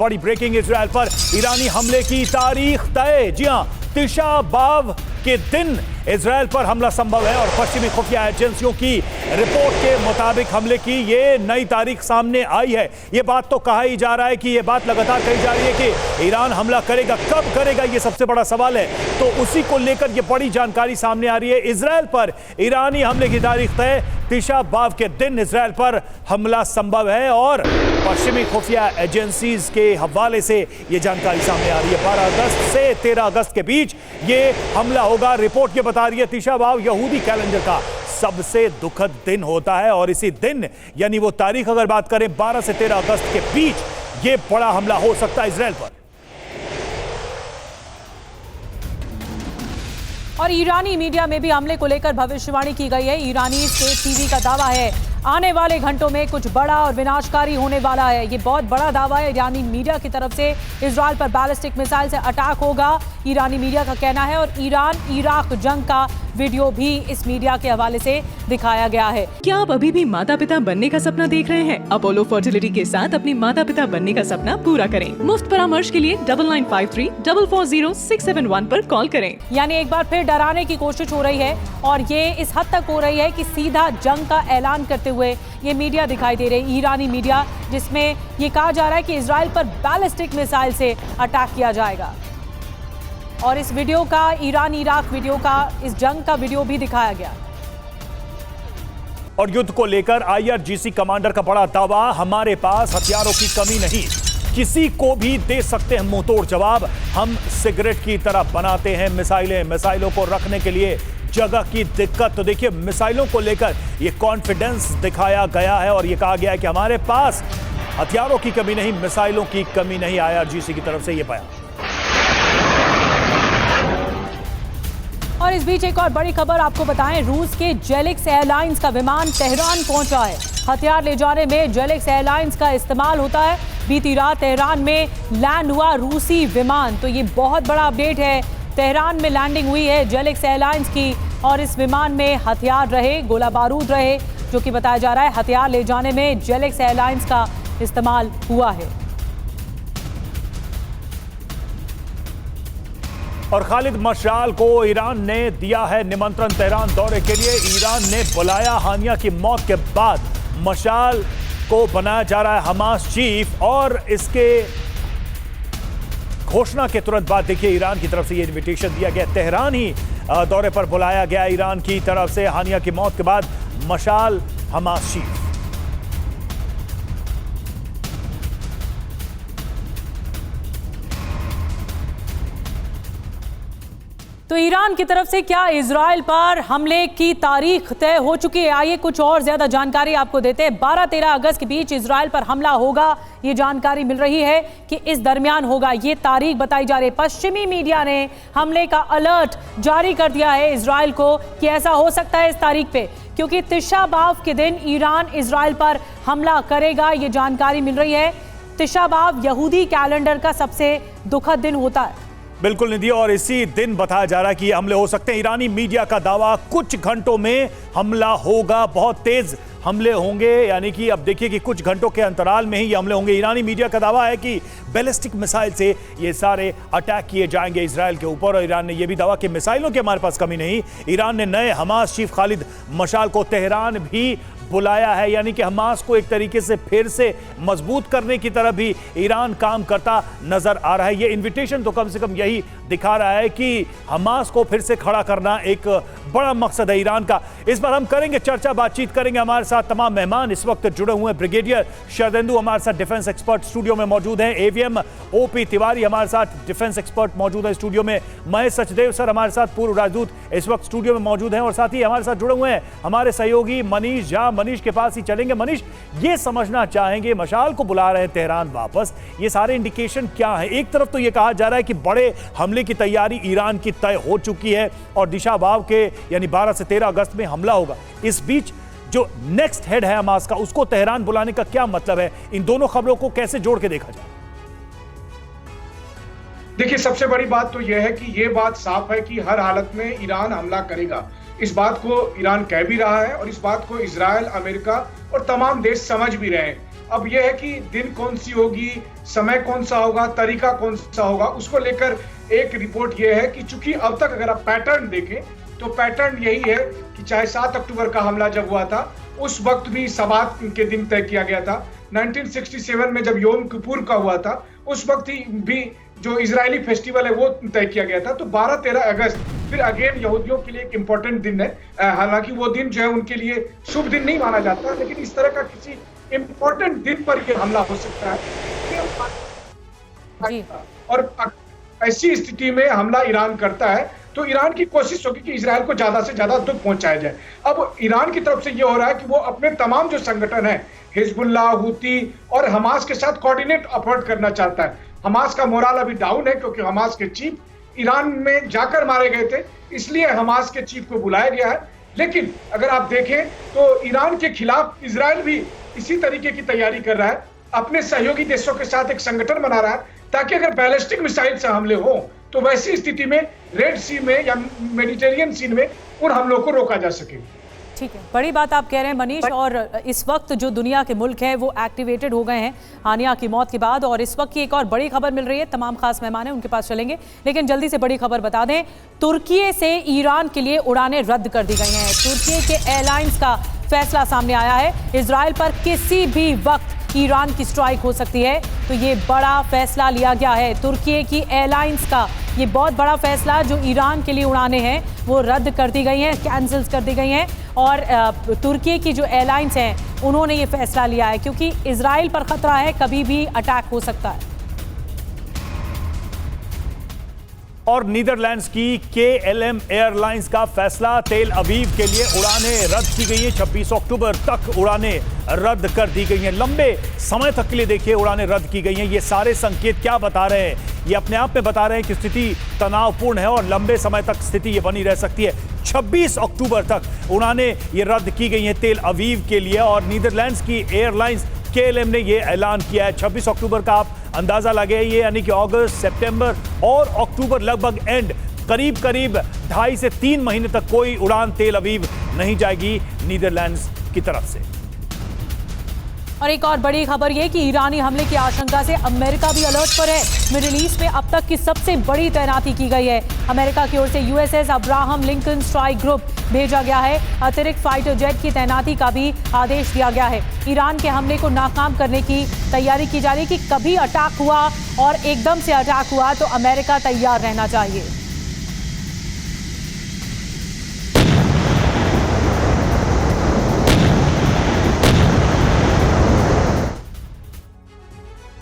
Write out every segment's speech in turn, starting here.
बड़ी breaking, Israel पर ईरानी हमले की तारीख तय। जी हां, तिशा बाव के दिन इजराइल पर हमला संभव है और पश्चिमी खुफिया एजेंसियों की रिपोर्ट के मुताबिक हमले की ये नई तारीख सामने आई है। ये बात तो कहा ही जा रहा है कि ये बात लगातार कही जा रही है कि ईरान हमला करेगा, कब करेगा, ये सबसे बड़ा सवाल है। तो उसी को लेकर ये बड़ी जानकारी सामने आ रही है। इजराइल पर ईरानी हमले की तारीख तय, तिशा बाव के दिन इजराइल पर हमला संभव है और पश्चिमी खुफिया एजेंसीज के हवाले से ये जानकारी सामने आ रही है। 12 अगस्त से 13 अगस्त के बीच ये हमला होगा। रिपोर्ट ये बता रही है तिशा बाव यहूदी कैलेंडर का सबसे दुखद दिन होता है और इसी दिन यानी वो तारीख अगर बात करें 12 से 13 अगस्त के बीच ये बड़ा हमला हो सकता है इजराइल पर। और ईरानी मीडिया में भी हमले को लेकर भविष्यवाणी की गई है। ईरानी स्टेट टीवी का दावा है आने वाले घंटों में कुछ बड़ा और विनाशकारी होने वाला है। ये बहुत बड़ा दावा है ईरानी मीडिया की तरफ से। इजराइल पर बैलिस्टिक मिसाइल से अटैक होगा, ईरानी मीडिया का कहना है। और ईरान इराक जंग का वीडियो भी इस मीडिया के हवाले से दिखाया गया है। क्या आप अभी भी माता पिता बनने का सपना देख रहे हैं? अपोलो फर्टिलिटी के साथ अपने माता पिता बनने का सपना पूरा करें। मुफ्त परामर्श के लिए 9953440671 पर कॉल करें। यानी एक बार फिर डराने की कोशिश हो रही है और ये इस हद तक हो रही है कि सीधा जंग का ऐलान करते हुए ये मीडिया दिखाई दे रही, ईरानी मीडिया, जिसमें ये कहा जा रहा है कि इजराइल पर बैलिस्टिक मिसाइल से अटैक किया जाएगा। और इस वीडियो का, ईरान इराक वीडियो का, इस जंग का वीडियो भी दिखाया गया। और युद्ध को लेकर IRGC कमांडर का बड़ा दावा, हमारे पास हथियारों की कमी नहीं, किसी को भी दे सकते हैं मुंहतोड़ जवाब। हम सिगरेट की तरह बनाते हैं मिसाइलें, मिसाइलों को रखने के लिए जगह की दिक्कत। तो देखिए मिसाइलों को लेकर ये कॉन्फिडेंस दिखाया गया है और ये कहा गया है कि हमारे पास हथियारों की कमी नहीं, मिसाइलों की कमी नहीं। IRGC की तरफ से ये बयान। और इस बीच एक और बड़ी खबर आपको बताएं, रूस के जेलिक्स एयरलाइंस का विमान तेहरान पहुंचा है। हथियार ले जाने में जेलिक्स एयरलाइंस का इस्तेमाल होता है। बीती रात तेहरान में लैंड हुआ रूसी विमान, तो ये बहुत बड़ा अपडेट है। तेहरान में लैंडिंग हुई है जेलिक्स एयरलाइंस की और इस विमान में हथियार रहे, गोला बारूद रहे, जो कि बताया जा रहा है हथियार ले जाने में जेलिक्स एयरलाइंस का इस्तेमाल हुआ है। और खालिद मशाल को ईरान ने दिया है निमंत्रण तेहरान दौरे के लिए। ईरान ने बुलाया हानिया की मौत के बाद। मशाल को बनाया जा रहा है हमास चीफ और इसके घोषणा के तुरंत बाद देखिए ईरान की तरफ से ये इनविटेशन दिया गया। तेहरान ही दौरे पर बुलाया गया ईरान की तरफ से। हानिया की मौत के बाद मशाल हमास चीफ। तो ईरान की तरफ से क्या इजराइल पर हमले की तारीख तय हो चुकी है? आइए कुछ और ज्यादा जानकारी आपको देते हैं। 12-13 अगस्त के बीच इजराइल पर हमला होगा, ये जानकारी मिल रही है कि इस दरमियान होगा, ये तारीख बताई जा रही है। पश्चिमी मीडिया ने हमले का अलर्ट जारी कर दिया है इजराइल को कि ऐसा हो सकता है इस तारीख पे, क्योंकि तिशा बाव के दिन ईरान इजराइल पर हमला करेगा, ये जानकारी मिल रही है। तिशा बाव यहूदी कैलेंडर का सबसे दुखद दिन होता है। बिल्कुल निधि, और इसी दिन बताया जा रहा है कि ये हमले हो सकते हैं। ईरानी मीडिया का दावा, कुछ घंटों में हमला होगा, बहुत तेज हमले होंगे, यानी कि अब देखिए कि कुछ घंटों के अंतराल में ही ये हमले होंगे। ईरानी मीडिया का दावा है कि बैलिस्टिक मिसाइल से ये सारे अटैक किए जाएंगे इजराइल के ऊपर। और ईरान ने यह भी दावा कि मिसाइलों की हमारे पास कमी नहीं। ईरान ने नए हमास चीफ खालिद मशाल को तेहरान भी बुलाया है, यानी कि हमास को एक तरीके से फिर से मजबूत करने की तरफ भी ईरान काम करता नजर आ रहा है। ये इनविटेशन तो कम से कम यही दिखा रहा है कि हमास को फिर से खड़ा करना एक बड़ा मकसद है ईरान का। इस बार हम करेंगे चर्चा, बातचीत करेंगे। हमारे साथ तमाम मेहमान इस वक्त जुड़े हुए हैं। ब्रिगेडियर शरदेंदु हमारे साथ डिफेंस एक्सपर्ट स्टूडियो में मौजूद हैं। AVM OP तिवारी हमारे साथ डिफेंस एक्सपर्ट मौजूद है स्टूडियो में। महेश सचदेव सर हमारे साथ पूर्व राजदूत इस वक्त स्टूडियो में मौजूद हैं और साथ ही हमारे साथ जुड़े हुए हैं हमारे सहयोगी मनीष झा। मनीष के पास ही चलेंगे। मनीष, ये समझना चाहेंगे मशाल को बुला रहे हैं तेहरान वापस, ये सारे इंडिकेशन क्या है? एक तरफ तो ये कहा जा रहा है कि बड़े हमले की तैयारी ईरान की तय हो चुकी है और दिशा बाव के यानी 12 से 13 अगस्त में हमला होगा। इस बीच जो नेक्स्ट हेड है हमास का, उसको तेहरान बुलाने का क्या मतलब है? इन दोनों खबरों को कैसे जोड़ के देखा जाए? देखिए, सबसे बड़ी बात तो यह है कि यह बात साफ है कि हर हालत में ईरान हमला करेगा। इस बात को ईरान कह भी रहा है और इस बात को इजराइल, अमेरिका और तमाम देश समझ भी रहे हैं। अब यह है कि दिन कौन सी होगी, समय कौन सा होगा, तरीका कौन सा होगा, उसको लेकर एक रिपोर्ट यह है कि चूंकि अब तक अगर आप पैटर्न देखें तो पैटर्न यही है कि चाहे 7 अक्टूबर का हमला जब हुआ था उस वक्त भी सवात के दिन तय किया गया था, 1967 में जब योम किपुर का हुआ था उस वक्त ही भी जो इजरायली फेस्टिवल है वो तय किया गया था। तो 12-13 अगस्त फिर अगेन यहूदियों के लिए एक इंपॉर्टेंट दिन है, हालांकि वो दिन जो है उनके लिए शुभ दिन नहीं माना जाता, लेकिन इस तरह का किसी इंपॉर्टेंट दिन पर यह हमला हो सकता है। और ऐसी स्थिति में हमला ईरान करता है तो ईरान की कोशिश होगी कि इजरायल को ज्यादा से ज्यादा दुख पहुंचाया जाए। अब ईरान की तरफ से यह हो रहा है कि वो अपने तमाम जो संगठन है, हिजबुल्लाह, हुती और हमास के साथ कोऑर्डिनेट एफर्ट करना चाहता है। हमास का मोराल अभी डाउन है क्योंकि हमास के चीफ ईरान में जाकर मारे गए थे, इसलिए हमास के चीफ को बुलाया गया है। लेकिन अगर आप देखें तो ईरान के खिलाफ इजरायल भी इसी तरीके की तैयारी कर रहा है, अपने सहयोगी देशों के साथ एक संगठन बना रहा है ताकि अगर बैलिस्टिक मिसाइल से हमले हो तो वैसी स्थिति में रेड सी में या मेडिटेरियन सी में उन हमलों को रोका जा सके। ठीक है, बड़ी बात आप कह रहे हैं मनीष। और इस वक्त जो दुनिया के मुल्क हैं वो एक्टिवेटेड हो गए हैं हानिया की मौत के बाद, और इस वक्त की एक और बड़ी खबर मिल रही है। तमाम खास मेहमान हैं, उनके पास चलेंगे, लेकिन जल्दी से बड़ी खबर बता दें। तुर्की से ईरान के लिए उड़ानें रद्द कर दी गई हैं। तुर्की के एयरलाइंस का फैसला सामने आया है। इजराइल पर किसी भी वक्त ईरान की स्ट्राइक हो सकती है, तो ये बड़ा फैसला लिया गया है। तुर्की की एयरलाइंस का ये बहुत बड़ा फैसला, जो ईरान के लिए उड़ानें हैं वो रद्द कर दी गई हैं, कैंसिल कर दी गई हैं। और तुर्की की जो एयरलाइंस हैं उन्होंने ये फैसला लिया है क्योंकि इजराइल पर खतरा है, कभी भी अटैक हो सकता है। और नीदरलैंड्स की KLM एयरलाइंस का फैसला, तेल अवीव के लिए उड़ानें रद्द की गई हैं। 26 अक्टूबर तक उड़ानें रद्द कर दी गई हैं। लंबे समय तक के लिए देखिए उड़ानें रद्द की गई हैं। ये सारे संकेत क्या बता रहे हैं? ये अपने आप में बता रहे हैं कि स्थिति तनावपूर्ण है और लंबे समय तक स्थिति ये बनी रह सकती है। 26 अक्टूबर तक उड़ानें ये रद्द की गई हैं तेल अवीव के लिए, और नीदरलैंड्स की एयरलाइंस KLM ने ये ऐलान किया है। 26 अक्टूबर का आप अंदाजा लगाइए, यानी कि अगस्त, सितंबर और अक्टूबर लगभग एंड, करीब करीब 2.5 से 3 महीने तक कोई उड़ान तेल अवीव नहीं जाएगी नीदरलैंड्स की तरफ से। और एक और बड़ी खबर ये कि ईरानी हमले की आशंका से अमेरिका भी अलर्ट पर है। मिडिल ईस्ट में अब तक की सबसे बड़ी तैनाती की गई है। अमेरिका की ओर से USS Abraham Lincoln strike group भेजा गया है। अतिरिक्त फाइटर जेट की तैनाती का भी आदेश दिया गया है। ईरान के हमले को नाकाम करने की तैयारी की जा रही है कि कभी अटैक हुआ और एकदम से अटैक हुआ तो अमेरिका तैयार रहना चाहिए।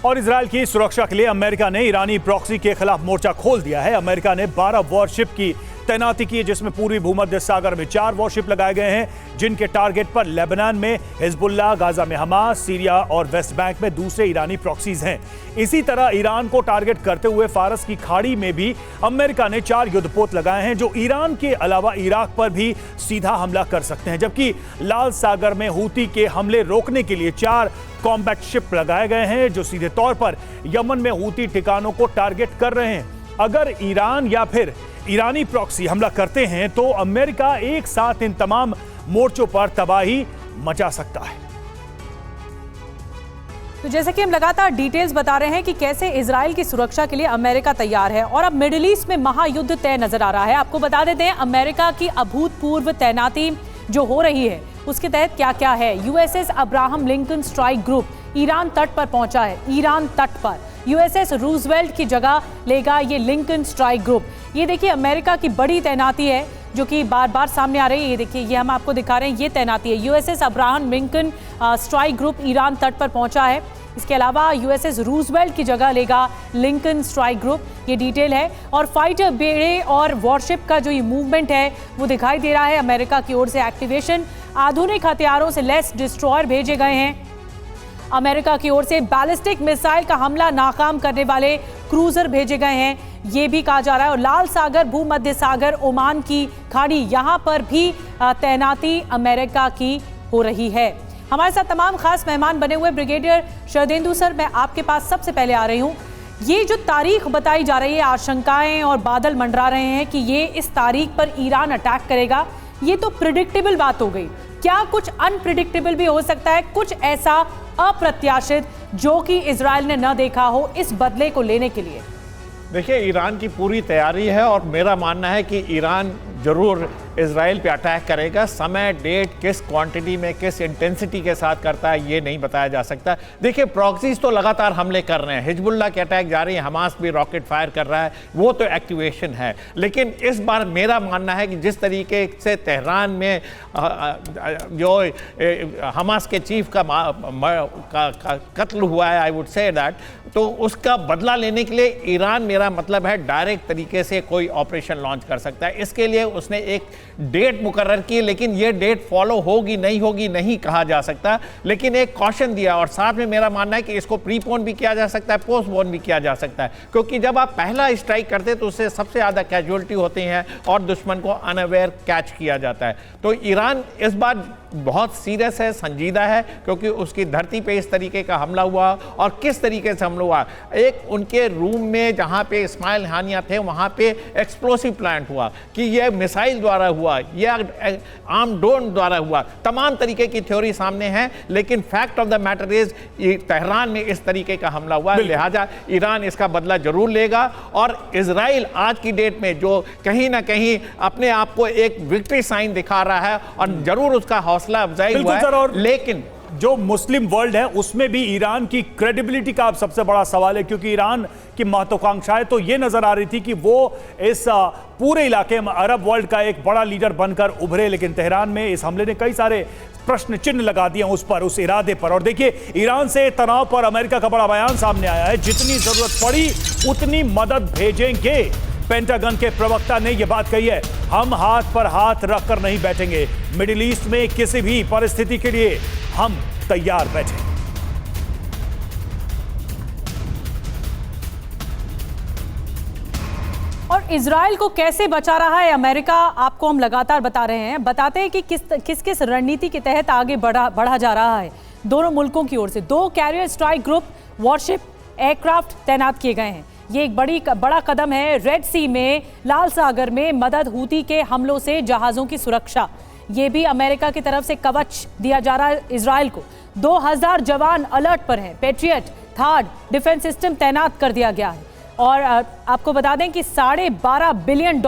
और इजरायल की सुरक्षा के लिए अमेरिका ने ईरानी प्रॉक्सी के खिलाफ मोर्चा खोल दिया है। अमेरिका ने 12 वॉरशिप की तैनाती की है, जिसमें पूर्वी भूमध्य सागर में 4 वॉरशिप लगाए गए हैं, जिनके टारगेट पर लेबनान में हिजबुल्लाह, गाजा में हमास, सीरिया और वेस्ट बैंक में दूसरे ईरानी प्रॉक्सीज हैं। इसी तरह ईरान को टारगेट करते हुए फारस की खाड़ी में भी अमेरिका ने 4 युद्धपोत लगाए हैं, जो ईरान के अलावा इराक पर भी सीधा हमला कर सकते हैं। जबकि लाल सागर में हूती के हमले रोकने के लिए 4 कॉम्बैट शिप लगाए गए हैं, जो सीधे तौर पर यमन में हूती ठिकानों को टारगेट कर रहे हैं। अगर ईरान या फिर ईरानी प्रॉक्सी हमला करते हैं तो अमेरिका एक साथ इन तमाम मोर्चों पर तबाही मचा सकता है। तो जैसे कि हम लगातार डिटेल्स बता रहे हैं कि कैसे इजराइल की सुरक्षा के लिए अमेरिका तैयार है, और अब मिडिल ईस्ट में महायुद्ध तय नजर आ रहा है। आपको बता देते हैं अमेरिका की अभूतपूर्व तैनाती जो हो रही है उसके तहत क्या क्या है। USS Abraham Lincoln strike group Iran तट पर पहुंचा है। ईरान तट पर USS रूजवेल्ट की जगह लेगा ये लिंकन स्ट्राइक ग्रुप। ये देखिए अमेरिका की बड़ी तैनाती है जो कि बार बार सामने आ रही है। ये देखिए, ये हम आपको दिखा रहे हैं, ये तैनाती है। USS Abraham Lincoln strike group Iran तट पर पहुंचा है। इसके अलावा USS रूजवेल्ट की जगह लेगा लिंकन स्ट्राइक ग्रुप, ये डिटेल है। और फाइटर बेड़े और वॉरशिप का जो ये मूवमेंट है वो दिखाई दे रहा है। अमेरिका की ओर से एक्टिवेशन, आधुनिक हथियारों से लैस डिस्ट्रॉयर भेजे गए हैं। अमेरिका की ओर से बैलिस्टिक मिसाइल का हमला नाकाम करने वाले क्रूजर भेजे गए हैं, ये भी कहा जा रहा है। और लाल सागर, भूमध्य सागर, ओमान की खाड़ी, यहाँ पर भी तैनाती अमेरिका की हो रही है। हमारे साथ तमाम खास मेहमान बने हुए। ब्रिगेडियर शरदेंदु सर, मैं आपके पास सबसे पहले आ रही हूँ। ये जो तारीख बताई जा रही है, आशंकाएं और बादल मंडरा रहे हैं कि ये इस तारीख पर ईरान अटैक करेगा, ये तो प्रिडिक्टेबल बात हो गई। क्या कुछ अनप्रिडिक्टेबल भी हो सकता है, कुछ ऐसा अप्रत्याशित जो कि इजराइल ने न देखा हो इस बदले को लेने के लिए? देखिए, ईरान की पूरी तैयारी है और मेरा मानना है कि ईरान जरूर इजराइल पे अटैक करेगा। समय, डेट, किस क्वांटिटी में, किस इंटेंसिटी के साथ करता है ये नहीं बताया जा सकता। देखिए, प्रॉक्सीज तो लगातार हमले कर रहे हैं, हिजबुल्लाह के अटैक जारी है, हमास भी रॉकेट फायर कर रहा है, वो तो एक्टिवेशन है। लेकिन इस बार मेरा मानना है कि जिस तरीके से तेहरान में जो हमास के चीफ का कत्ल हुआ है, आई वुड से दैट, तो उसका बदला लेने के लिए ईरान, मेरा मतलब है, डायरेक्ट तरीके से कोई ऑपरेशन लॉन्च कर सकता है। इसके लिए उसने एक डेट मुकर्रर की, लेकिन ये डेट फॉलो होगी नहीं कहा जा सकता, लेकिन एक कॉशन दिया। और साथ में मेरा मानना है कि इसको प्रीपोन भी किया जा सकता है, पोस्टपोन भी किया जा सकता है, क्योंकि जब आप पहला स्ट्राइक करते तो उससे सबसे ज़्यादा कैजुअलिटी होती हैं और दुश्मन को अनअवेयर कैच किया जाता है। तो ईरान इस बार बहुत सीरियस है, संजीदा है, क्योंकि उसकी धरती पे इस तरीके का हमला हुआ और किस तरीके से हमला हुआ। एक उनके रूम में जहाँ पे इस्माइल हानिया थे वहाँ पे एक्सप्लोसिव प्लांट हुआ, कि यह मिसाइल द्वारा हुआ, यह आर्म ड्रोन द्वारा हुआ, तमाम तरीके की थ्योरी सामने है, लेकिन fact of the matter is Tehran में इस तरीके का हमला हुआ, लिहाजा ईरान इसका बदला जरूर लेगा। और इजराइल आज की डेट में जो कहीं ना कहीं अपने आप को एक विक्ट्री साइन दिखा रहा है और जरूर उसका हौसला अफजाई हुआ है, लेकिन जो मुस्लिम वर्ल्ड है उसमें भी ईरान की क्रेडिबिलिटी का अब सबसे बड़ा सवाल है, क्योंकि ईरान की महत्वाकांक्षाएं तो ये नजर आ रही थी कि वो इस पूरे इलाके में अरब वर्ल्ड का एक बड़ा लीडर बनकर उभरे, लेकिन तेहरान में इस हमले ने कई सारे प्रश्न चिन्ह लगा दिए उस पर, उस इरादे पर। और देखिए, ईरान से तनाव पर अमेरिका का बड़ा बयान सामने आया है, जितनी जरूरत पड़ी उतनी मदद भेजेंगे। पेंटागन के प्रवक्ता ने यह बात कही है, हम हाथ पर हाथ रखकर नहीं बैठेंगे, मिडिल ईस्ट में किसी भी परिस्थिति के लिए हम तैयार बैठे। और इजराइल को कैसे बचा रहा है अमेरिका, आपको हम लगातार बता रहे हैं, बताते हैं कि किस रणनीति के तहत आगे बढ़ा जा रहा है। दोनों मुल्कों की ओर से 2 carrier strike group worship aircraft तैनात किए गए हैं। ये एक बड़ा कदम है रेड सी में, लाल सागर में मदद, हूती के हमलों से जहाज़ों की सुरक्षा, ये भी अमेरिका की तरफ से कवच दिया जा रहा है इजराइल को। 2000 जवान अलर्ट पर हैं, पेट्रियट, थार्ड डिफेंस सिस्टम तैनात कर दिया गया है। और आपको बता दें कि $12.5 बिलियन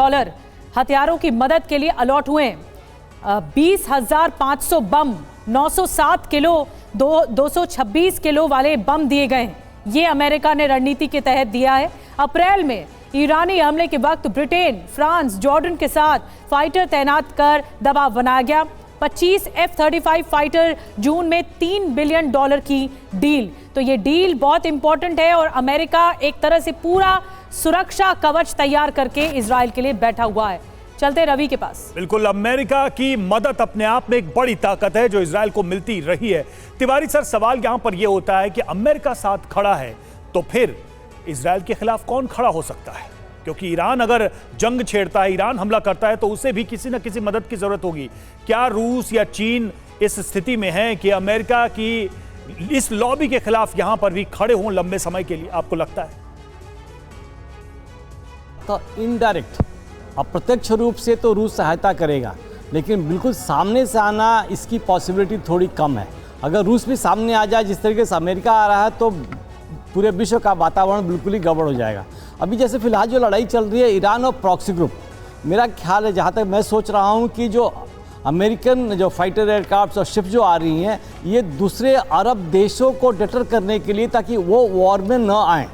हथियारों की मदद के लिए अलॉट हुए हैं। 20,500 बम, 907 किलो, 226 किलो वाले बम दिए गए हैं। ये अमेरिका ने रणनीति के तहत दिया है। अप्रैल में ईरानी हमले के वक्त ब्रिटेन, फ्रांस, जॉर्डन के साथ फाइटर तैनात कर दबाव बनाया गया। 25 F-35 फाइटर, जून में $3 बिलियन की डील। तो ये डील बहुत इंपॉर्टेंट है और अमेरिका एक तरह से पूरा सुरक्षा कवच तैयार करके इजराइल के लिए बैठा हुआ है। चलते रवि के पास। बिल्कुल, अमेरिका की मदद अपने आप में एक बड़ी ताकत है जो इजराइल को मिलती रही है। तिवारी सर, सवाल यहां पर यह होता है कि अमेरिका साथ खड़ा है तो फिर इजराइल के खिलाफ कौन खड़ा हो सकता है? क्योंकि ईरान अगर जंग छेड़ता है, ईरान हमला करता है, तो उसे भी किसी न किसी मदद की जरूरत होगी। क्या रूस या चीन इस स्थिति में है कि अमेरिका की इस लॉबी के खिलाफ यहां पर भी खड़े हों लंबे समय के लिए, आपको लगता है? तो इनडायरेक्ट, अप्रत्यक्ष रूप से तो रूस सहायता करेगा, लेकिन बिल्कुल सामने से आना इसकी पॉसिबिलिटी थोड़ी कम है। अगर रूस भी सामने आ जाए जिस तरीके से अमेरिका आ रहा है, तो पूरे विश्व का वातावरण बिल्कुल ही गड़बड़ हो जाएगा। अभी जैसे फिलहाल जो लड़ाई चल रही है ईरान और प्रॉक्सी ग्रुप, मेरा ख्याल है, जहाँ तक मैं सोच रहा हूँ कि जो अमेरिकन जो फाइटर एयरक्राफ्ट और शिप जो आ रही हैं, ये दूसरे अरब देशों को डिटर करने के लिए, ताकि वो वॉर में न आएँ।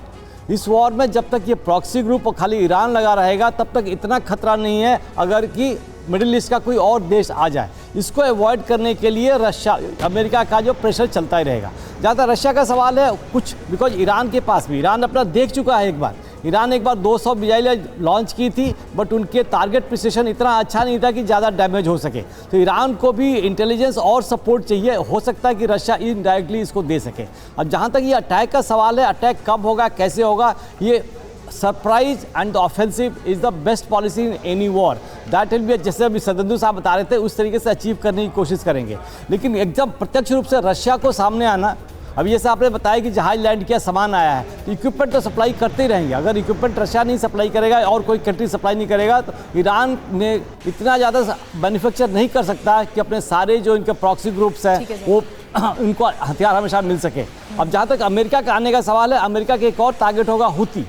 इस वॉर में जब तक ये प्रॉक्सी ग्रुप और खाली ईरान लगा रहेगा, तब तक इतना खतरा नहीं है अगर कि मिडिल ईस्ट का कोई और देश आ जाए। इसको अवॉइड करने के लिए रशिया, अमेरिका का जो प्रेशर चलता ही रहेगा। जहाँ तक रशिया का सवाल है, कुछ बिकॉज ईरान के पास भी, ईरान अपना देख चुका है एक बार, ईरान एक बार 200 मिसाइलें लॉन्च की थी, बट उनके टारगेट प्रिसिशन इतना अच्छा नहीं था कि ज़्यादा डैमेज हो सके। तो ईरान को भी इंटेलिजेंस और सपोर्ट चाहिए, हो सकता है कि रशिया इनडायरेक्टली इसको दे सके। अब जहाँ तक ये अटैक का सवाल है, अटैक कब होगा, कैसे होगा, ये surprise and offensive is the best policy in any war. That will be, जैसे अभी सदंदु साहब बता रहे थे, उस तरीके से अचीव करने की कोशिश करेंगे। लेकिन एकदम प्रत्यक्ष रूप से रशिया को सामने आना अब ये आपने बताया कि जहाज लैंड किया, सामान आया है, तो इक्विपमेंट तो सप्लाई करते ही रहेंगे। अगर इक्विपमेंट रशिया नहीं सप्लाई करेगा और कोई कंट्री सप्लाई नहीं करेगा तो ईरान ने इतना ज़्यादा मैन्युफैक्चर नहीं कर सकता कि अपने सारे जो इनके प्रॉक्सी ग्रुप्स हैं वो उनको हथियार हमेशा मिल सके। अब जहाँ तक अमेरिका का आने का सवाल है, अमेरिका के एक और टारगेट होगा हूती।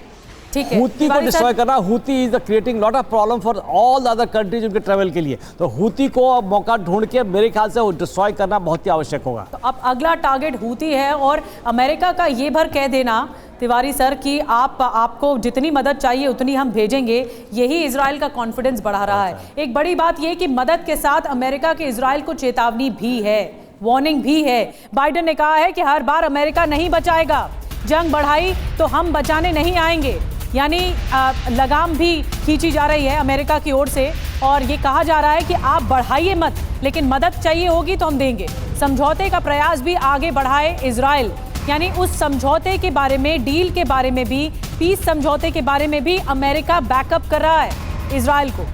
हूती को डिस्ट्रॉय करना। Houthi is the creating lot of problem for all the other countries उनके ट्रेवल के लिए। तो हूती को मौका ढूंढ के मेरे ख्याल से डिस्ट्रॉय करना बहुत ही आवश्यक होगा। तो अब अगला टारगेट हूती है और अमेरिका का ये भर कह देना तिवारी सर कि आपको जितनी मदद चाहिए उतनी हम भेजेंगे, यही इजराइल का कॉन्फिडेंस बढ़ा रहा है। एक बड़ी बात यह कि मदद के साथ अमेरिका के इजराइल को चेतावनी भी है, वार्निंग भी है। बाइडेन ने कहा है कि हर बार अमेरिका नहीं बचाएगा, जंग बढ़ाई तो हम बचाने नहीं आएंगे। यानी लगाम भी खींची जा रही है अमेरिका की ओर से और ये कहा जा रहा है कि आप बढ़ाइए मत, लेकिन मदद चाहिए होगी तो हम देंगे। समझौते का प्रयास भी आगे बढ़ाए इजराइल, यानी उस समझौते के बारे में, डील के बारे में भी, पीस समझौते के बारे में भी अमेरिका बैकअप कर रहा है इजराइल को।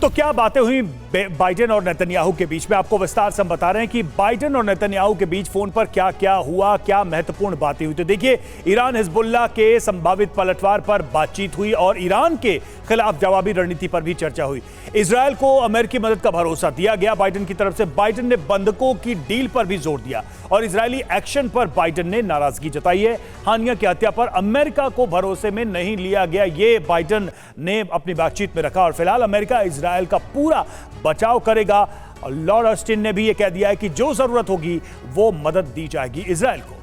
तो क्या बातें हुई बाइडेन और नेतन्याहू के बीच में, आपको विस्तार से हम बता रहे हैं कि बाइडेन और नेतन्याहू के बीच फोन पर क्या क्या हुआ, क्या महत्वपूर्ण बातें हुई। तो देखिए, ईरान हिजबुल्लाह के संभावित पलटवार पर बातचीत हुई और ईरान के खिलाफ जवाबी रणनीति पर भी चर्चा हुई। इजरायल को अमेरिकी मदद का भरोसा दिया गया बाइडेन की तरफ से। बाइडेन ने बंधकों की डील पर भी जोर दिया और इजरायली एक्शन पर बाइडेन ने नाराजगी जताई है। हानिया की हत्या पर अमेरिका को भरोसे में नहीं लिया गया, ये बाइडेन ने अपनी बातचीत में रखा और फिलहाल अमेरिका इजरायल का पूरा बचाव करेगा। और लॉर्ड ऑस्टिन ने भी यह कह दिया है कि जो जरूरत होगी वो मदद दी जाएगी इजरायल को।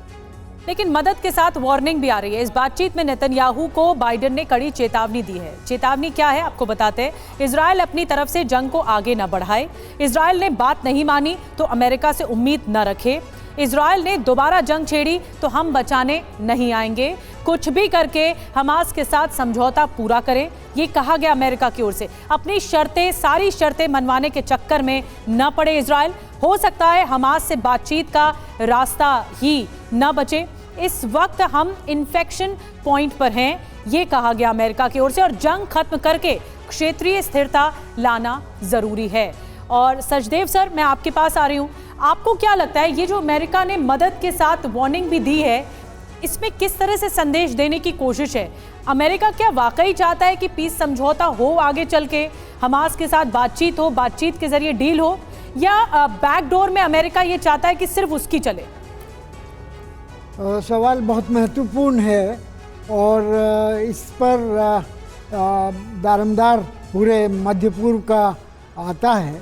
लेकिन मदद के साथ वार्निंग भी आ रही है। इस बातचीत में नेतन्याहू को बाइडेन ने कड़ी चेतावनी दी है। चेतावनी क्या है आपको बताते हैं। इजरायल अपनी तरफ से जंग को आगे न बढ़ाए, इजरायल ने बात नहीं मानी तो अमेरिका से उम्मीद न रखे, इजरायल ने दोबारा जंग छेड़ी तो हम बचाने नहीं आएंगे, कुछ भी करके हमास के साथ समझौता पूरा करें, ये कहा गया अमेरिका की ओर से। अपनी शर्तें, सारी शर्तें मनवाने के चक्कर में न पड़े इजरायल। हो सकता है हमास से बातचीत का रास्ता ही न बचे। इस वक्त हम इन्फेक्शन पॉइंट पर हैं, ये कहा गया अमेरिका की ओर से, और जंग खत्म करके क्षेत्रीय स्थिरता लाना जरूरी है। और सचदेव सर, मैं आपके पास आ रही हूँ, आपको क्या लगता है ये जो अमेरिका ने मदद के साथ वार्निंग भी दी है, इसमें किस तरह से संदेश देने की कोशिश है? अमेरिका क्या वाकई चाहता है कि पीस समझौता हो, आगे चल के हमास के साथ बातचीत हो, बातचीत के जरिए डील हो, या बैकडोर में अमेरिका ये चाहता है कि सिर्फ उसकी चले? सवाल बहुत महत्वपूर्ण है और इस पर बारंबार पूरे मध्य पूर्व का आता है।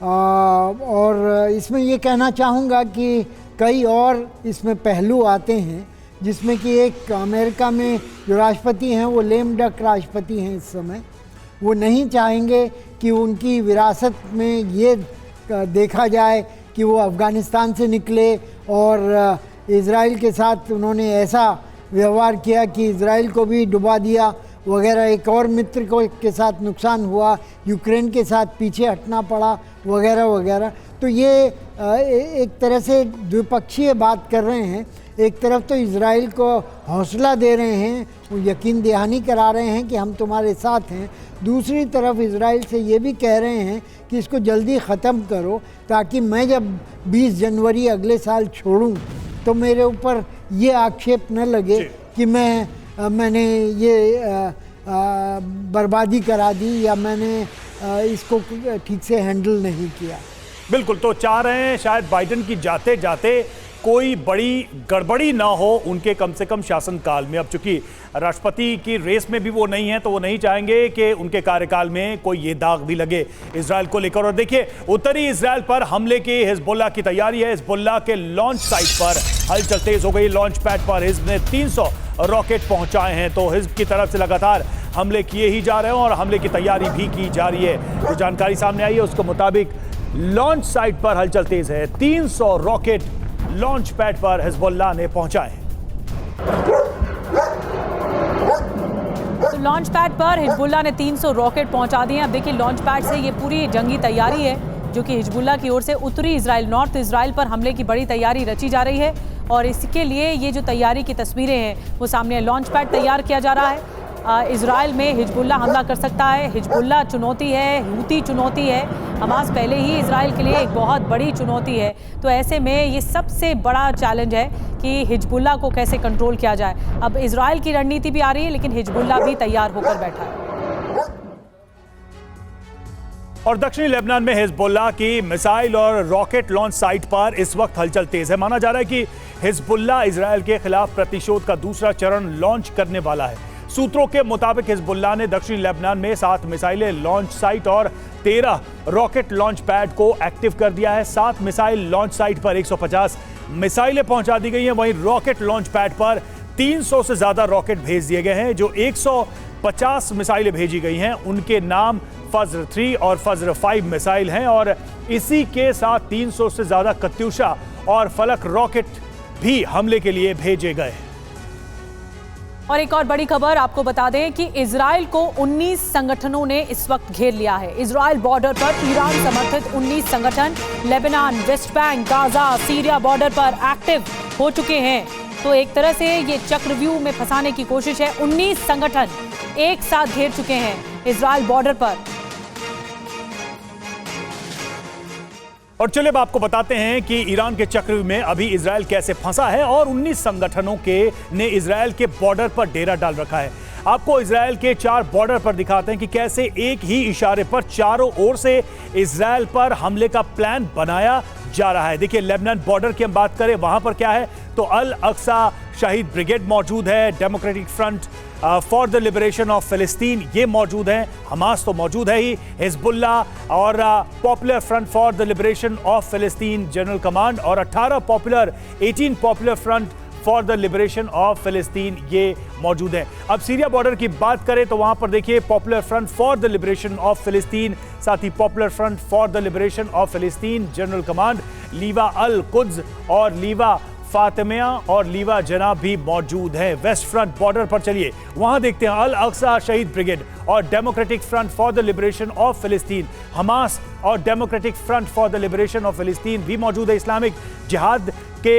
और इसमें ये कहना चाहूँगा कि कई और इसमें पहलू आते हैं, जिसमें कि एक अमेरिका में जो राष्ट्रपति हैं वो लेम डक राष्ट्रपति हैं इस समय। वो नहीं चाहेंगे कि उनकी विरासत में ये देखा जाए कि वो अफ़गानिस्तान से निकले और इज़राइल के साथ उन्होंने ऐसा व्यवहार किया कि इज़राइल को भी डुबा दिया वगैरह, एक और मित्र को के साथ नुकसान हुआ, यूक्रेन के साथ पीछे हटना पड़ा वगैरह वगैरह। तो ये एक तरह से द्विपक्षीय बात कर रहे हैं। एक तरफ तो इज़राइल को हौसला दे रहे हैं, वो यकीन दहानी करा रहे हैं कि हम तुम्हारे साथ हैं। दूसरी तरफ इज़राइल से ये भी कह रहे हैं कि इसको जल्दी ख़त्म करो, ताकि मैं जब 20 जनवरी अगले साल छोड़ूं तो मेरे ऊपर ये आक्षेप न लगे कि मैंने ये बर्बादी करा दी या मैंने इसको ठीक से हैंडल नहीं किया। बिल्कुल, तो चाह रहे हैं शायद बाइडेन की जाते जाते कोई बड़ी गड़बड़ी ना हो उनके कम से कम शासनकाल में। अब चूंकि राष्ट्रपति की रेस में भी वो नहीं है, तो वो नहीं चाहेंगे कि उनके कार्यकाल में कोई ये दाग भी लगे इजराइल को लेकर। और देखिए, उत्तरी इजराइल पर हमले की हिजबुल्लाह की तैयारी है। हिजबुल्लाह के लॉन्च साइट पर हलचल तेज हो गई। लॉन्च पैड पर हिजब ने 300 रॉकेट पहुंचाए हैं, तो हिजब की तरफ से लगातार हमले किए ही जा रहे हैं और हमले की तैयारी भी की जा रही है। जो जानकारी सामने आई है उसके मुताबिक लॉन्च साइट पर हलचल तेज है। 300 रॉकेट लॉन्च पैड पर हिजबुल्लाह ने पहुंचाए। तो लॉन्च पैड पर हिजबुल्लाह ने 300 रॉकेट पहुंचा दिए हैं। अब देखिए, लॉन्च पैड से ये पूरी जंगी तैयारी है जो कि हिजबुल्लाह की ओर से उत्तरी इजराइल, नॉर्थ इजराइल पर हमले की बड़ी तैयारी रची जा रही है। और इसके लिए ये जो तैयारी की तस्वीरें हैं वो सामने, लॉन्च पैड तैयार किया जा रहा है। इजराइल में हिजबुल्ला हमला कर सकता है। हिजबुल्ला चुनौती है, हूती चुनौती है, हमास पहले ही इजराइल के लिए एक बहुत बड़ी चुनौती है। तो ऐसे में ये सबसे बड़ा चैलेंज है कि हिजबुल्ला को कैसे कंट्रोल किया जाए। अब इजराइल की रणनीति भी आ रही है, लेकिन हिजबुल्ला भी तैयार होकर बैठा है। और दक्षिणी लेबनान में हिजबुल्लाह की मिसाइल और रॉकेट लॉन्च साइट पर इस वक्त हलचल तेज है। माना जा रहा है कि हिजबुल्लाह इजराइल के खिलाफ प्रतिशोध का दूसरा चरण लॉन्च करने वाला है। सूत्रों के मुताबिक हिजबुल्लाह ने दक्षिणी लेबनान में 7 मिसाइलें लॉन्च साइट और 13 रॉकेट लॉन्च पैड को एक्टिव कर दिया है। 7 मिसाइल लॉन्च साइट पर 150 मिसाइलें पहुंचा दी गई हैं। वहीं रॉकेट लॉन्च पैड पर 300 से ज्यादा रॉकेट भेज दिए गए हैं। जो 150 मिसाइलें भेजी गई हैं उनके नाम फज्र 3 और फज्र 5 मिसाइल हैं और इसी के साथ 300 से ज्यादा कत्यूशा और फलक रॉकेट भी हमले के लिए भेजे गए। और एक और बड़ी खबर आपको बता दें कि इजराइल को 19 संगठनों ने इस वक्त घेर लिया है। इजराइल बॉर्डर पर ईरान समर्थित 19 संगठन Lebanon, West Bank, Gaza, Syria border पर एक्टिव हो चुके हैं। तो एक तरह से ये चक्रव्यूह में फंसाने की कोशिश है। 19 संगठन एक साथ घेर चुके हैं इजराइल बॉर्डर पर। और चलिए अब आपको बताते हैं कि ईरान के चक्रव्यूह में अभी इजराइल कैसे फंसा है और 19 संगठनों के ने इजराइल के बॉर्डर पर डेरा डाल रखा है। आपको इजराइल के 4 बॉर्डर पर दिखाते हैं कि कैसे एक ही इशारे पर चारों ओर से इजराइल पर हमले का प्लान बनाया जा रहा है। देखिए लेबनान बॉर्डर की हम बात करें, वहां पर क्या है तो अल अक्सा शहीद ब्रिगेड मौजूद है, democratic front for the liberation of फिलिस्तीन ये मौजूद हैं, हमास तो मौजूद है ही, हिजबुल्लाह और popular front for the liberation of फिलिस्तीन जनरल कमांड और 18 popular front for the liberation of फिलिस्तीन ये मौजूद है। अब सीरिया बॉर्डर की बात करें तो वहां पर देखिए popular front for the liberation of फिलिस्तीन, साथ ही popular front for the liberation of फिलिस्तीन general command, Liwa al Quds और लीवा फातिमिया और लीवा जनाब भी मौजूद हैं। वेस्ट फ्रंट बॉर्डर पर चलिए वहां देखते हैं अल अक्सा शहीद ब्रिगेड और democratic front for the liberation of फिलिस्तीन, हमास और democratic front for the liberation of फिलिस्तीन भी मौजूद है। इस्लामिक जिहाद के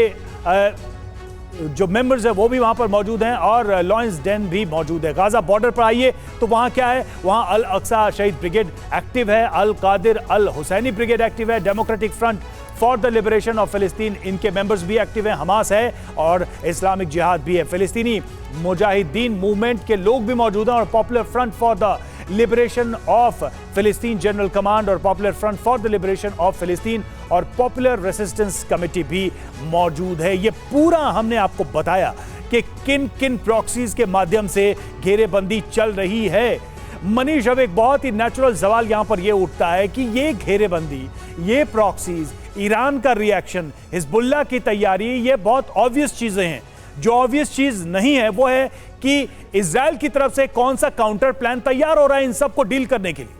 जो मेंबर्स है वो भी वहां पर मौजूद हैं और लॉयंस डेन भी मौजूद है। गाजा बॉर्डर पर आइए तो वहां क्या है, वहां अल अक्सा शहीद ब्रिगेड एक्टिव है, अल कादिर अल हुसैनी ब्रिगेड एक्टिव है, democratic front for the liberation of फिलिस्तीन इनके मेंबर्स भी एक्टिव हैं, हमास है और इस्लामिक जिहाद भी है। फिलिस्तीनी मुजाहिदीन मूवमेंट के लोग भी मौजूद हैं और popular front for the liberation of फिलिस्तीन जनरल कमांड और popular front for the liberation of फिलिस्तीन और पॉपुलर रेसिस्टेंस कमेटी भी मौजूद है। ये पूरा हमने आपको बताया कि किन किन प्रॉक्सीज के माध्यम से घेरेबंदी चल रही है। मनीष, अब एक बहुत ही नेचुरल सवाल यहां पर यह उठता है कि ये घेरेबंदी, ये प्रॉक्सीज, ईरान का रिएक्शन, हिजबुल्लाह की तैयारी, ये बहुत ऑब्वियस चीजें हैं। जो ऑब्वियस चीज नहीं है वो है कि इजराइल की तरफ से कौन सा काउंटर प्लान तैयार हो रहा है इन सबको डील करने के लिए।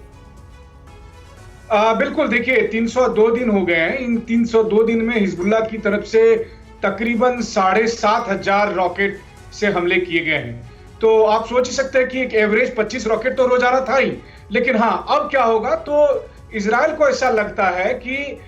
बिल्कुल, देखिए 302 दिन हो गए हैं। इन 302 दिन में हिजबुल्लाह की तरफ से तकरीबन 7,500 रॉकेट से हमले किए गए हैं। तो आप सोच ही सकते हैं कि एक एवरेज 25 रॉकेट तो रोजाना था ही, लेकिन हाँ अब क्या होगा, तो इजराइल को ऐसा लगता है कि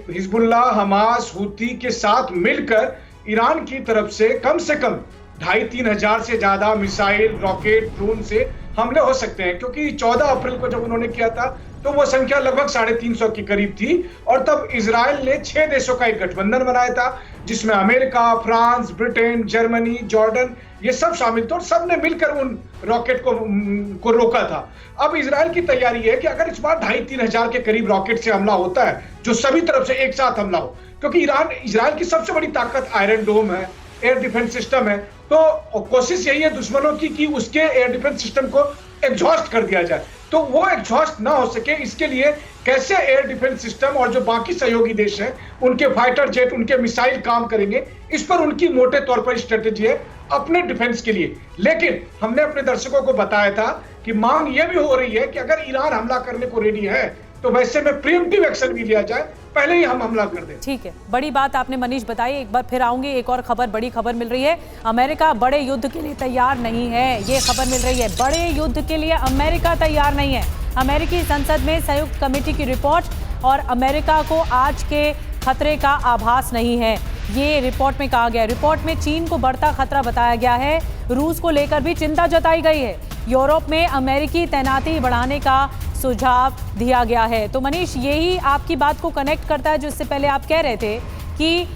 हिजबुल्लाह, हमास, हूती के साथ मिलकर ईरान की तरफ से कम 2,500-3 हजार से ज्यादा मिसाइल, रॉकेट, ड्रोन से हमले हो सकते हैं। क्योंकि 14 अप्रैल को जब उन्होंने किया था तो वो संख्या लगभग 350 के करीब थी और तब इजराइल ने 6 देशों का एक गठबंधन बनाया था जिसमें America, France, Britain, Germany, Jordan ये सब शामिल थे और सब ने मिलकर उन रॉकेट को रोका था। अब इजराइल की तैयारी है कि अगर इस बार 2,500-3 हजार के करीब रॉकेट से हमला होता है जो सभी तरफ से एक साथ हमला हो, क्योंकि इजराइल की सबसे बड़ी ताकत आयरन डोम है, एयर डिफेंस सिस्टम है, तो कोशिश यही है दुश्मनों की कि उसके एयर डिफेंस सिस्टम को एग्जॉस्ट कर दिया जाए। तो वो एग्जॉस्ट ना हो सके इसके लिए कैसे एयर डिफेंस सिस्टम और जो बाकी सहयोगी देश हैं उनके फाइटर जेट, उनके मिसाइल काम करेंगे, इस पर उनकी मोटे तौर पर स्ट्रेटेजी है अपने डिफेंस के लिए। लेकिन हमने अपने दर्शकों को बताया था कि मांग यह भी हो रही है कि अगर ईरान हमला करने को रेडी है तो वैसे में प्रीएम्प्टिव एक्शन भी लिया जाए, पहले ही हम हमला कर दें। ठीक है, बड़ी बात आपने मनीष बताई। एक बार फिर आऊंगी, एक और खबर, बड़ी खबर मिल रही है। अमेरिका बड़े युद्ध के लिए तैयार नहीं है, ये खबर मिल रही है। बड़े युद्ध के लिए अमेरिका तैयार नहीं है। अमेरिकी संसद में संयुक्त कमेटी की रिपोर्ट और अमेरिका को आज के खतरे का आभास नहीं है, ये रिपोर्ट में कहा गया। रिपोर्ट में चीन को बढ़ता खतरा बताया गया है, रूस को लेकर भी चिंता जताई गई है, यूरोप में अमेरिकी तैनाती बढ़ाने का सुझाव दिया गया है। तो मनीष, यही आपकी बात को कनेक्ट करता है जो इससे पहले आप कह रहे थे कि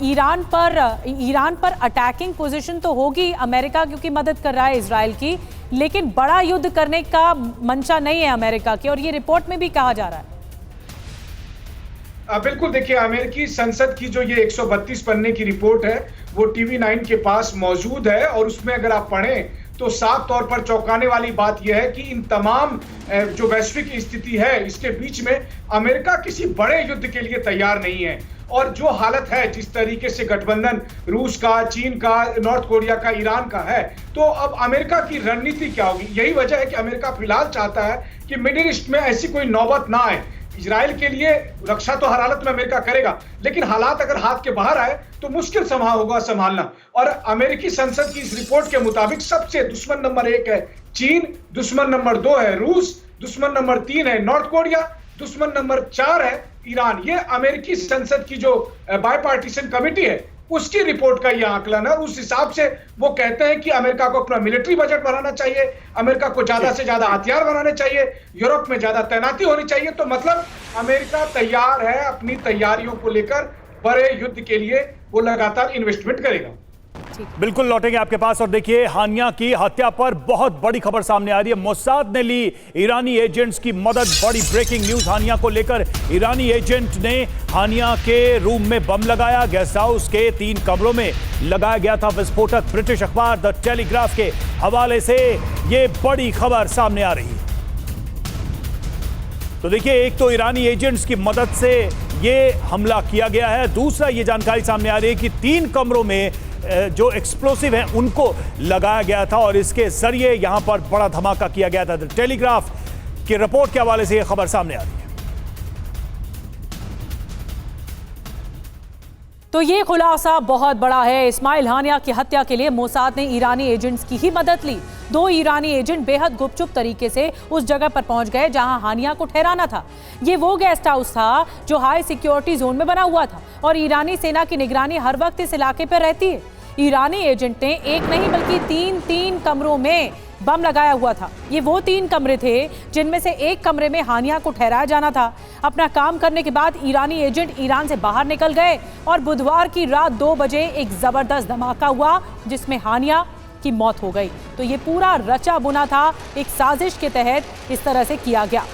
ईरान पर अटैकिंग पोजीशन तो होगी अमेरिका, क्योंकि मदद कर रहा है इजराइल की, लेकिन बड़ा युद्ध करने का मंशा नहीं है अमेरिका की, और ये रिपोर्ट में भी कहा जा रहा है। बिल्कुल, देखिए, अमेरिकी संसद की जो ये 132 पन्ने की रिपोर्ट है वो TV9 के पास मौजूद है, और उसमें अगर आप पढ़ें तो साफ तौर पर चौंकाने वाली बात यह है कि इन तमाम जो वैश्विक स्थिति है इसके बीच में अमेरिका किसी बड़े युद्ध के लिए तैयार नहीं है। और जो हालत है, जिस तरीके से गठबंधन रूस का, चीन का, नॉर्थ कोरिया का, ईरान का है, तो अब अमेरिका की रणनीति क्या होगी? यही वजह है कि अमेरिका फिलहाल चाहता है कि मिडिल ईस्ट में ऐसी कोई नौबत ना आए। इजराइल के लिए रक्षा तो हर हालत में अमेरिका करेगा, लेकिन हालात अगर हाथ के बाहर आए तो मुश्किल होगा संभालना। और अमेरिकी संसद की इस रिपोर्ट के मुताबिक सबसे दुश्मन नंबर 1 है चीन, दुश्मन नंबर 2 है रूस, दुश्मन नंबर 3 है नॉर्थ कोरिया, दुश्मन नंबर 4 है ईरान। ये अमेरिकी संसद की जो बायपार्टीशन कमेटी है उसकी रिपोर्ट का यह आकलन है। उस हिसाब से वो कहते हैं कि अमेरिका को अपना मिलिट्री बजट बढ़ाना चाहिए, अमेरिका को ज्यादा से ज्यादा हथियार बनाने चाहिए, यूरोप में ज्यादा तैनाती होनी चाहिए। तो मतलब अमेरिका तैयार है, अपनी तैयारियों को लेकर बड़े युद्ध के लिए वो लगातार इन्वेस्टमेंट करेगा। बिल्कुल लौटेंगे आपके पास। और देखिए, हानिया की हत्या पर बहुत बड़ी खबर सामने आ रही है। मोसाद ने ली ईरानी एजेंट्स की मदद। बड़ी ब्रेकिंग न्यूज हानिया को लेकर। ईरानी एजेंट ने हानिया के रूम में बम लगाया। गेस्ट हाउस के 3 कमरों में लगाया गया था विस्फोटक। ब्रिटिश अखबार द टेलीग्राफ के हवाले से ये बड़ी खबर सामने आ रही है। तो देखिए, एक तो ईरानी एजेंट्स की मदद से ये हमला किया गया है, दूसरा ये जानकारी सामने आ रही है कि 3 कमरों में जो एक्सप्लोसिव हैं उनको लगाया गया था और इसके जरिए यहां पर बड़ा धमाका किया गया था। द टेलीग्राफ की रिपोर्ट के हवाले से यह खबर सामने आ रही है। तो ये खुलासा बहुत बड़ा है। इस्माइल हानिया की हत्या के लिए मोसाद ने ईरानी एजेंट्स की ही मदद ली। 2 ईरानी एजेंट बेहद गुपचुप तरीके से उस जगह पर पहुंच गए जहां हानिया को ठहराना था। ये वो गेस्ट हाउस था जो हाई सिक्योरिटी जोन में बना हुआ था और ईरानी सेना की निगरानी हर वक्त इस इलाके पर रहती है। ईरानी एजेंट ने एक नहीं बल्कि 3 कमरों में बम लगाया हुआ था। ये वो 3 कमरे थे जिनमें से एक कमरे में हानिया को ठहराया जाना था। अपना काम करने के बाद ईरानी एजेंट ईरान से बाहर निकल गए और बुधवार की रात 2 बजे एक जबरदस्त धमाका हुआ जिसमें हानिया की मौत हो गई। तो ये पूरा रचा बुना था, एक साजिश के तहत इस तरह से किया गया।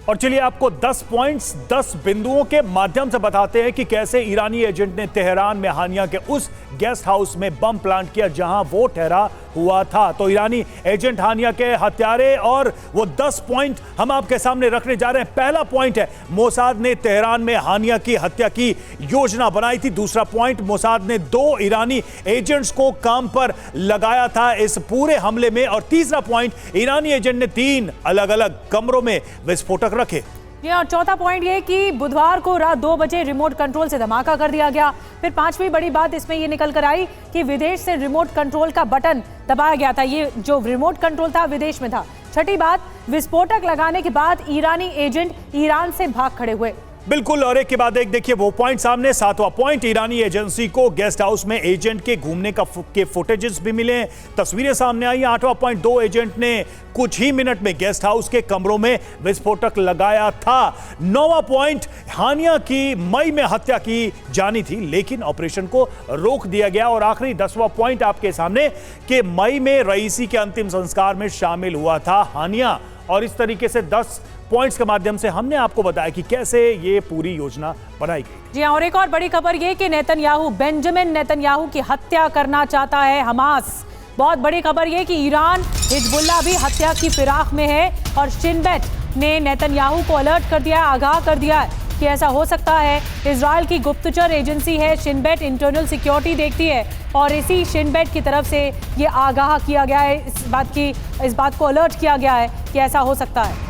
और चलिए आपको 10 पॉइंट्स 10 बिंदुओं के माध्यम से बताते हैं कि कैसे ईरानी एजेंट ने तेहरान में हानिया के उस गेस्ट हाउस में बम प्लांट किया जहां वो ठहरा हुआ था। तो ईरानी एजेंट हानिया के हत्यारे और वो 10 पॉइंट हम आपके सामने रखने जा रहे हैं। पहला पॉइंट है, मोसाद ने तेहरान में हानिया की हत्या की योजना बनाई थी। दूसरा पॉइंट, मोसाद ने 2 ईरानी एजेंट्स को काम पर लगाया था इस पूरे हमले में। और तीसरा पॉइंट, ईरानी एजेंट ने 3 अलग अलग कमरों में विस्फोटक रखे। और चौथा पॉइंट ये कि बुधवार को रात 2 बजे रिमोट कंट्रोल से धमाका कर दिया गया। फिर 5वीं बड़ी बात इसमें ये निकल कर आई कि विदेश से रिमोट कंट्रोल का बटन दबाया गया था। ये जो रिमोट कंट्रोल था विदेश में था। छठी बात, विस्फोटक लगाने के बाद ईरानी एजेंट ईरान से भाग खड़े हुए। बिल्कुल, और एक के बाद एक देखिए वो पॉइंट सामने। 7वां पॉइंट, ईरानी एजेंसी को गेस्ट हाउस में एजेंट के घूमने के फुटेजेस भी मिले, तस्वीरें सामने आई। 8वां पॉइंट, 2 एजेंट ने कुछ ही मिनट में गेस्ट हाउस के कमरों में विस्फोटक लगाया था। 9वां पॉइंट, हानिया की मई में हत्या की जानी थी लेकिन ऑपरेशन को रोक दिया गया। और आखिरी 10वां पॉइंट आपके सामने कि मई में रईसी के अंतिम संस्कार में शामिल हुआ था हानिया। और इस तरीके से 10 पॉइंट्स के माध्यम से हमने आपको बताया कि कैसे ये पूरी योजना बनाई गई। जी हाँ, और एक और बड़ी खबर ये कि नेतन्याहू, बेंजामिन नेतन्याहू की हत्या करना चाहता है हमास। बहुत बड़ी खबर ये कि ईरान, हिजबुल्लाह भी हत्या की फिराक में है और शिनबेट ने नेतन्याहू को अलर्ट कर दिया है, आगाह कर दिया है कि ऐसा हो सकता है। इजराइल की गुप्तचर एजेंसी है शिनबेट, इंटरनल सिक्योरिटी देखती है और इसी शिनबेट की तरफ से ये आगाह किया गया है, इस बात को अलर्ट किया गया है कि ऐसा हो सकता है।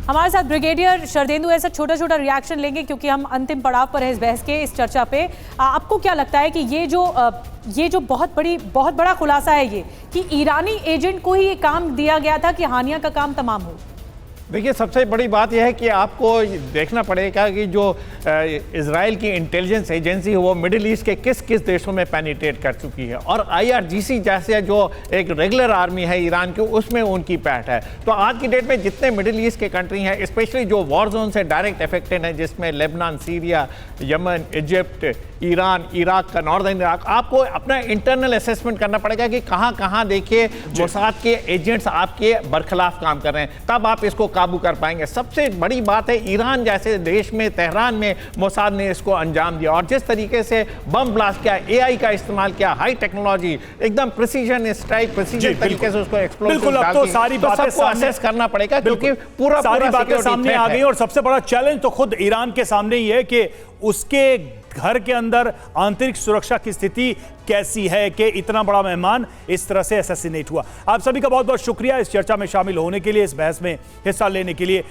हमारे साथ ब्रिगेडियर शरदेंदु ऐसा छोटा छोटा रिएक्शन लेंगे क्योंकि हम अंतिम पड़ाव पर हैं इस बहस के, इस चर्चा पे। आपको क्या लगता है कि ये जो बहुत बड़ा खुलासा है ये कि ईरानी एजेंट को ही ये काम दिया गया था कि हानिया का काम तमाम हो? देखिए, सबसे बड़ी बात यह है कि आपको देखना पड़ेगा कि जो इजराइल की इंटेलिजेंस एजेंसी है वो मिडिल ईस्ट के किस किस देशों में पेनिट्रेट कर चुकी है, और IRGC जैसे जो एक रेगुलर आर्मी है ईरान की, उसमें उनकी पैठ है। तो आज की डेट में जितने मिडिल ईस्ट के कंट्री हैं, स्पेशली जो वॉर जोन से डायरेक्ट अफेक्टेड हैं, जिसमें Lebanon, Syria, Yemen, Egypt, Iran, Iraq का नॉर्दर्न इराक, आपको अपना इंटरनल असेसमेंट करना पड़ेगा कि कहाँ कहाँ देखिए मोसाद के एजेंट्स आपके बरखिलाफ काम कर रहे हैं, तब आप इसको काबू कर पाएंगे। सबसे बड़ी बात है, ईरान जैसे देश में, तेहरान में मोसाद ने इसको अंजाम दिया, और जिस तरीके से बम ब्लास्ट किया, AI का इस्तेमाल किया, हाई टेक्नोलॉजी, एकदम प्रिसीजन स्ट्राइक, प्रिसीजन तरीके से उसको बिल्कुल, अब तो सारी बातें सबको असेस करना पड़ेगा, क्योंकि पूरा सारी बातें सामने आ गई। और सबसे बड़ा चैलेंज तो खुद ईरान के सामने ही है कि उसके घर के अंदर आंतरिक सुरक्षा की स्थिति कैसी है कि इतना बड़ा मेहमान इस तरह से असैसिनेट हुआ। आप सभी का बहुत बहुत शुक्रिया इस चर्चा में शामिल होने के लिए, इस बहस में हिस्सा लेने के लिए।